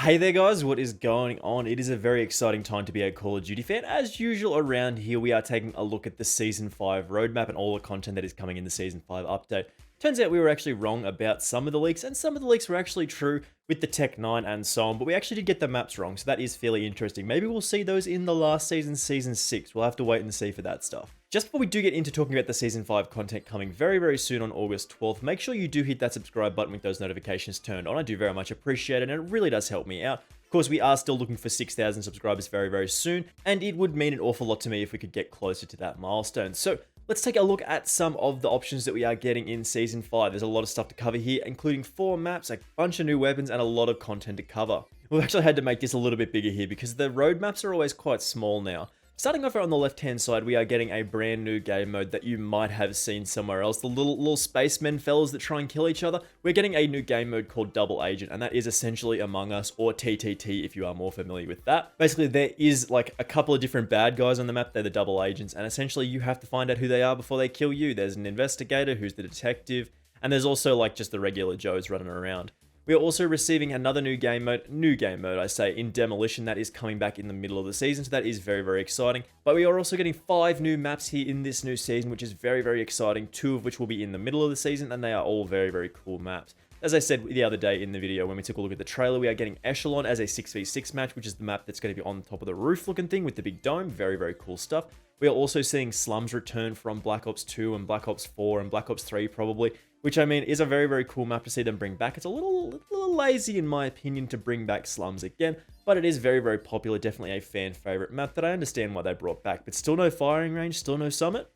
Hey there guys, what is going on? It is a very exciting time to be a Call of Duty fan. As usual around here, we are taking a look at the Season 5 roadmap and all the content that is coming in the Season 5 update. Turns out we were actually wrong about some of the leaks, and some of the leaks were actually true with the Tec-9 and so on, but we actually did get the maps wrong, so that is fairly interesting. Maybe we'll see those in the last season, Season 6. We'll have to wait and see for that stuff. Just before we do get into talking about the Season 5 content coming very, very soon on August 12th, make sure you do hit that subscribe button with those notifications turned on. I do very much appreciate it, and it really does help me out. Of course, we are still looking for 6,000 subscribers very, very soon, and it would mean an awful lot to me if we could get closer to that milestone. So let's take a look at some of the options that we are getting in Season 5. There's a lot of stuff to cover here, including 4 maps, a bunch of new weapons, and a lot of content to cover. We've actually had to make this a little bit bigger here because the road maps are always quite small now. Starting off on the left-hand side, we are getting a brand new game mode that you might have seen somewhere else. The little spacemen fellas that try and kill each other. We're getting a new game mode called Double Agent, and that is essentially Among Us, or TTT if you are more familiar with that. Basically, there is like a couple of different bad guys on the map. They're the Double Agents, and essentially you have to find out who they are before they kill you. There's an investigator who's the detective, and there's also like just the regular Joes running around. We are also receiving another new game mode I say, in Demolition. That is coming back in the middle of the season, so that is very, very exciting. But we are also getting 5 new maps here in this new season, which is very, very exciting, 2 of which will be in the middle of the season, and they are all very, very cool maps. As I said the other day in the video when we took a look at the trailer, we are getting Echelon as a 6v6 match, which is the map that's going to be on top of the roof looking thing with the big dome. Very, very cool stuff. We are also seeing Slums return from Black Ops 2 and Black Ops 4 and Black Ops 3 probably, which I mean is a very, very cool map to see them bring back. It's a little lazy in my opinion to bring back Slums again, but it is very, very popular, definitely a fan favorite map that I understand why they brought back, but still no firing range, still no summit.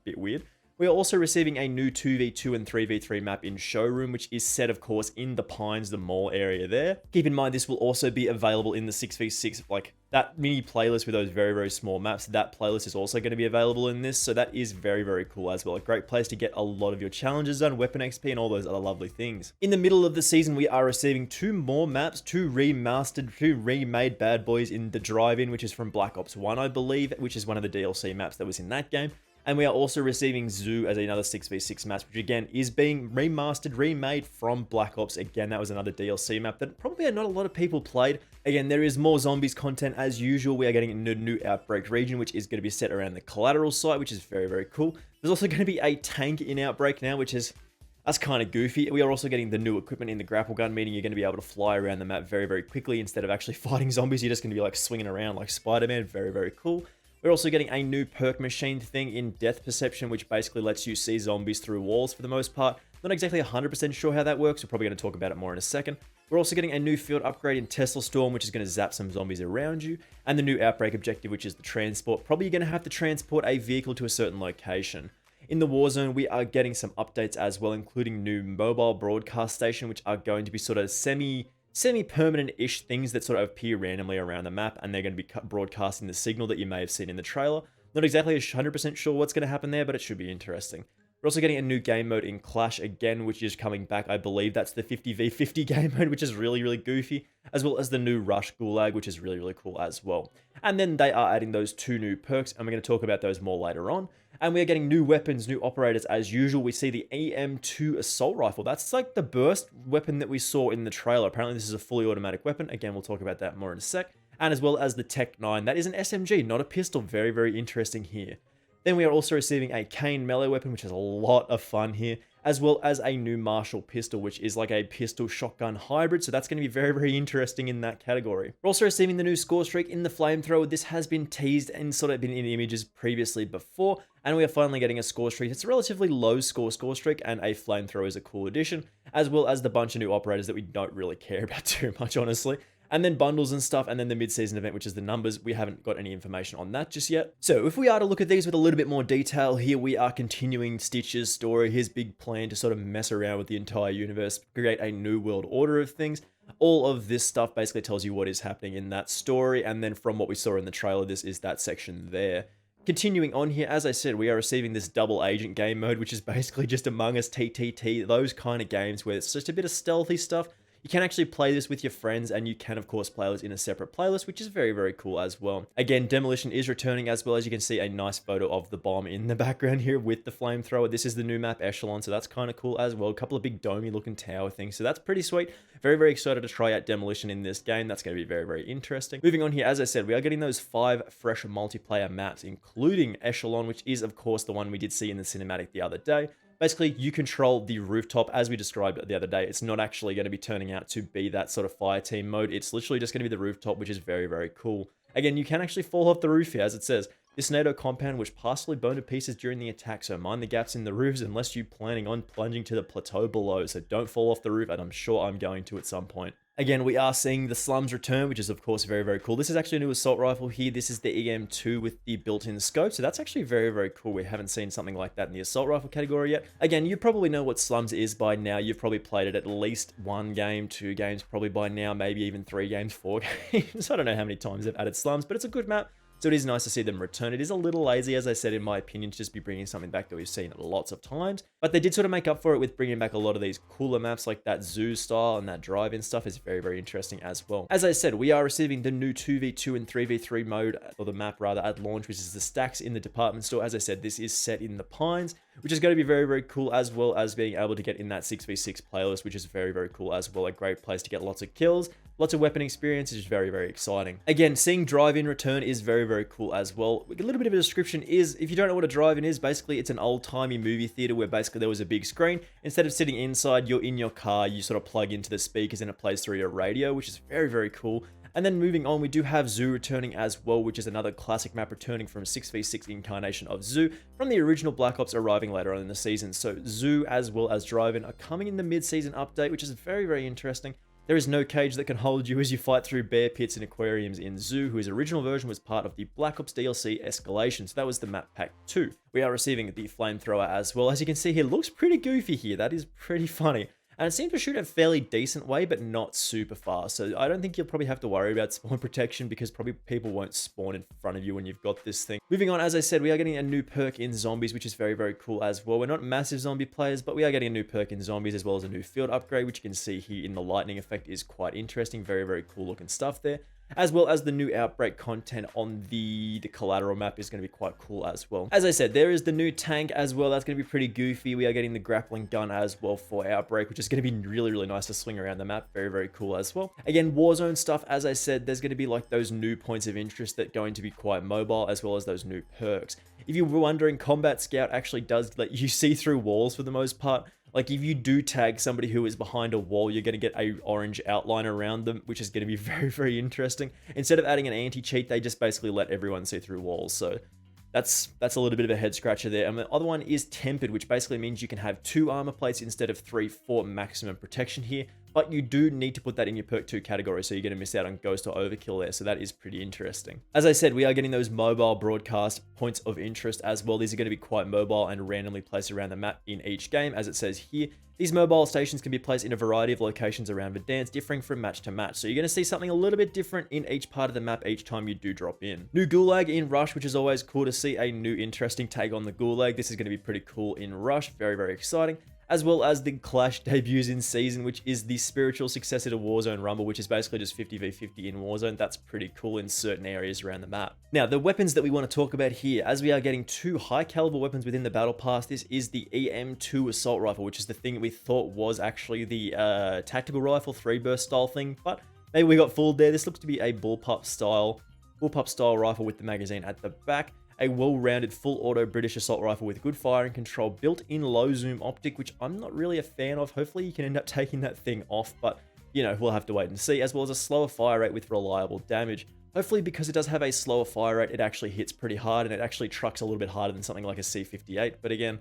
Bit weird. We are also receiving a new 2v2 and 3v3 map in Showroom, which is set, of course, in the Pines, the mall area there. Keep in mind, this will also be available in the 6v6, like that mini playlist with those very, very small maps. That playlist is also going to be available in this, so that is very, very cool as well. A great place to get a lot of your challenges done, weapon XP, and all those other lovely things. In the middle of the season, we are receiving 2 more maps, 2 remastered, 2 remade bad boys in the Drive-In, which is from Black Ops 1, I believe, which is one of the DLC maps that was in that game. And we are also receiving Zoo as another 6v6 map, which again is being remastered, remade from Black Ops. Again, that was another DLC map that probably not a lot of people played. Again, there is more zombies content as usual. We are getting a new Outbreak region, which is going to be set around the Collateral site, which is very, very cool. There's also going to be a tank in Outbreak now, that's kind of goofy. We are also getting the new equipment in the grapple gun, meaning you're going to be able to fly around the map very, very quickly. Instead of actually fighting zombies, you're just going to be like swinging around like Spider-Man. Very, very cool. We're also getting a new perk machine thing in Death Perception, which basically lets you see zombies through walls for the most part. Not exactly 100% sure how that works. We're probably going to talk about it more in a second. We're also getting a new field upgrade in Tesla Storm, which is going to zap some zombies around you. And the new Outbreak objective, which is the transport. Probably going to have to transport a vehicle to a certain location. In the Warzone, we are getting some updates as well, including new mobile broadcast station, which are going to be sort of semi-permanent-ish things that sort of appear randomly around the map, and they're going to be broadcasting the signal that you may have seen in the trailer. Not exactly 100% sure what's going to happen there, but it should be interesting. We're also getting a new game mode in Clash again, which is coming back. I believe that's the 50v50 game mode, which is really, really goofy, as well as the new Rush Gulag, which is really, really cool as well. And then they are adding those 2 new perks, and we're going to talk about those more later on. And we are getting new weapons, new operators as usual. We see the EM2 Assault Rifle. That's like the burst weapon that we saw in the trailer. Apparently this is a fully automatic weapon. Again, we'll talk about that more in a sec. And as well as the Tec-9. That is an SMG, not a pistol. Very, very interesting here. Then we are also receiving a Cane melee weapon, which is a lot of fun here, as well as a new Marshall pistol, which is like a pistol shotgun hybrid. So that's going to be very, very interesting in that category. We're also receiving the new Scorestreak in the flamethrower. This has been teased and sort of been in images previously before, and we are finally getting a Scorestreak. It's a relatively low Scorestreak, and a flamethrower is a cool addition, as well as the bunch of new operators that we don't really care about too much, honestly. And then bundles and stuff, and then the mid-season event, which is the numbers. We haven't got any information on that just yet. So if we are to look at these with a little bit more detail, here we are continuing Stitch's story, his big plan to sort of mess around with the entire universe, create a new world order of things. All of this stuff basically tells you what is happening in that story, and then from what we saw in the trailer, this is that section there. Continuing on here, as I said, we are receiving this double agent game mode, which is basically just Among Us, TTT, those kind of games where it's just a bit of stealthy stuff. You can actually play this with your friends, and you can of course play this in a separate playlist, which is very, very cool as well. Again, Demolition is returning, as well as you can see a nice photo of the bomb in the background here with the flamethrower. This is the new map Echelon, so that's kind of cool as well. A couple of big domey looking tower things, so that's pretty sweet. Very, very excited to try out Demolition in this game. That's going to be very, very interesting. Moving on here, as I said, we are getting those 5 fresh multiplayer maps, including Echelon, which is of course the one we did see in the cinematic the other day. Basically, you control the rooftop as we described the other day. It's not actually going to be turning out to be that sort of fire team mode. It's literally just going to be the rooftop, which is very, very cool. Again, you can actually fall off the roof here, as it says. This NATO compound was partially burned to pieces during the attack, so mind the gaps in the roofs unless you're planning on plunging to the plateau below. So don't fall off the roof, and I'm sure I'm going to at some point. Again, we are seeing the Slums return, which is of course very, very cool. This is actually a new assault rifle here. This is the EM2 with the built-in scope, so that's actually very, very cool. We haven't seen something like that in the assault rifle category yet. Again, you probably know what Slums is by now. You've probably played it at least 1 game, 2 games, probably by now, maybe even 3 games, 4 games. I don't know how many times they've added Slums, but it's a good map. So it is nice to see them return. It is a little lazy, as I said, in my opinion, to just be bringing something back that we've seen lots of times. But they did sort of make up for it with bringing back a lot of these cooler maps like that zoo style, and that drive-in stuff is very, very interesting as well. As I said, we are receiving the new 2v2 and 3v3 mode, or the map rather, at launch, which is the stacks in the department store. As I said, this is set in the Pines, which is going to be very, very cool, as well as being able to get in that 6v6 playlist, which is very, very cool as well. A great place to get lots of kills, lots of weapon experience, which is very, very exciting. Again, seeing drive-in return is very, very cool as well. A little bit of a description is, if you don't know what a drive-in is, basically it's an old-timey movie theater where basically there was a big screen. Instead of sitting inside, you're in your car, you sort of plug into the speakers and it plays through your radio, which is very, very cool. And then moving on, we do have Zoo returning as well, which is another classic map returning from 6v6 incarnation of Zoo from the original Black Ops, arriving later on in the season. So Zoo as well as Drive-In are coming in the mid-season update, which is very, very interesting. There is no cage that can hold you as you fight through bear pits and aquariums in Zoo, whose original version was part of the Black Ops DLC Escalation, so that was the map pack 2. We are receiving the flamethrower as well. As you can see here, looks pretty goofy here. That is pretty funny. And it seems to shoot a fairly decent way, but not super fast. So I don't think you'll probably have to worry about spawn protection, because probably people won't spawn in front of you when you've got this thing. Moving on, as I said, we are getting a new perk in zombies, which is very, very cool as well. We're not massive zombie players, but we are getting a new perk in zombies, as well as a new field upgrade, which you can see here in the lightning effect is quite interesting. Very, very cool looking stuff there. As well as the new Outbreak content on the collateral map is going to be quite cool as well. As I said, there is the new tank as well. That's going to be pretty goofy. We are getting the grappling gun as well for Outbreak, which is going to be really, really nice to swing around the map. Very, very cool as well. Again, Warzone stuff, as I said, there's going to be like those new points of interest that are going to be quite mobile, as well as those new perks. If you were wondering, Combat Scout actually does let you see through walls for the most part. Like, if you do tag somebody who is behind a wall, you're going to get a orange outline around them, which is going to be very, very interesting. Instead of adding an anti-cheat, they just basically let everyone see through walls. So that's a little bit of a head scratcher there. And the other one is Tempered, which basically means you can have 2 armor plates instead of 3 for maximum protection here. But you do need to put that in your perk 2 category, so you're going to miss out on Ghost or Overkill there, so that is pretty interesting. As I said, we are getting those mobile broadcast points of interest as well. These are going to be quite mobile and randomly placed around the map in each game, as it says here. These mobile stations can be placed in a variety of locations around Verdansk, differing from match to match, so you're going to see something a little bit different in each part of the map each time you do drop in. New Gulag in Rush, which is always cool to see a new interesting take on the Gulag. This is going to be pretty cool in Rush, very, very exciting. As well as the Clash debuts in Season, which is the spiritual successor to Warzone Rumble, which is basically just 50v50 in Warzone. That's pretty cool in certain areas around the map. Now, the weapons that we want to talk about here, as we are getting 2 high caliber weapons within the Battle Pass, this is the EM2 Assault Rifle, which is the thing that we thought was actually the tactical rifle 3-burst style thing, but maybe we got fooled there. This looks to be a bullpup style rifle with the magazine at the back. A well-rounded full auto British assault rifle with good firing control, built-in low zoom optic, which I'm not really a fan of. Hopefully you can end up taking that thing off, but you know, we'll have to wait and see, as well as a slower fire rate with reliable damage. Hopefully, because it does have a slower fire rate, it actually hits pretty hard, and it actually trucks a little bit harder than something like a C58, but again,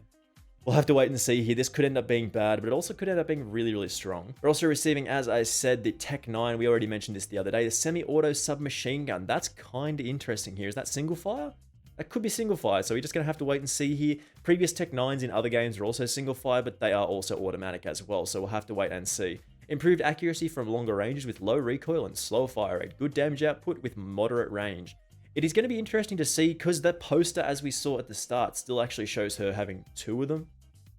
we'll have to wait and see here. This could end up being bad, but it also could end up being really, really strong. We're also receiving, as I said, the Tec-9. We already mentioned this the other day, the semi-auto submachine gun. That's kind of interesting here. Is that single fire? That could be single fire, so we're just going to have to wait and see here. Previous Tec-9s in other games are also single fire, but they are also automatic as well, so we'll have to wait and see. Improved accuracy from longer ranges with low recoil and slow fire rate. Good damage output with moderate range. It is going to be interesting to see, because the poster, as we saw at the start, still actually shows her having 2 of them.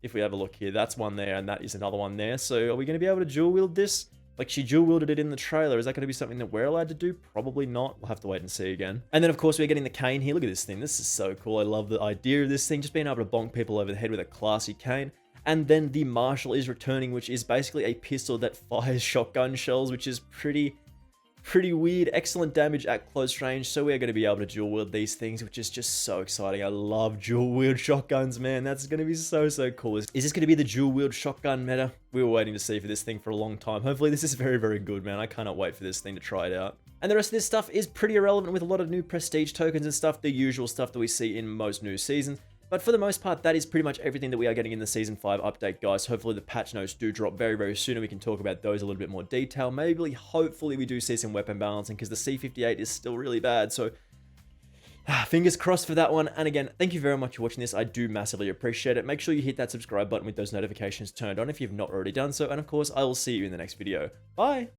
If we have a look here, that's one there, and that is another one there. So are we going to be able to dual wield this? Like, she dual wielded it in the trailer. Is that going to be something that we're allowed to do? Probably not. We'll have to wait and see again. And then, of course, we're getting the cane here. Look at this thing. This is so cool. I love the idea of this thing. Just being able to bonk people over the head with a classy cane. And then the Marshall is returning, which is basically a pistol that fires shotgun shells, which is pretty weird. Excellent damage at close range, so we're going to be able to dual wield these things, which is just so exciting. I love dual wield shotguns, man. That's going to be so cool. Is this going to be the dual wield shotgun meta? We were waiting to see for this thing for a long time. Hopefully this is very good, man. I cannot wait for this thing to try it out. And the rest of this stuff is pretty irrelevant, with a lot of new prestige tokens and stuff, the usual stuff that we see in most new seasons. But for the most part, that is pretty much everything that we are getting in the Season 5 update, guys. Hopefully the patch notes do drop very soon, and we can talk about those a little bit more detail. Maybe, hopefully, we do see some weapon balancing, because the C58 is still really bad, so fingers crossed for that one. And again, thank you very much for watching this. I do massively appreciate it. Make sure you hit that subscribe button with those notifications turned on if you've not already done so, and of course, I will see you in the next video. Bye!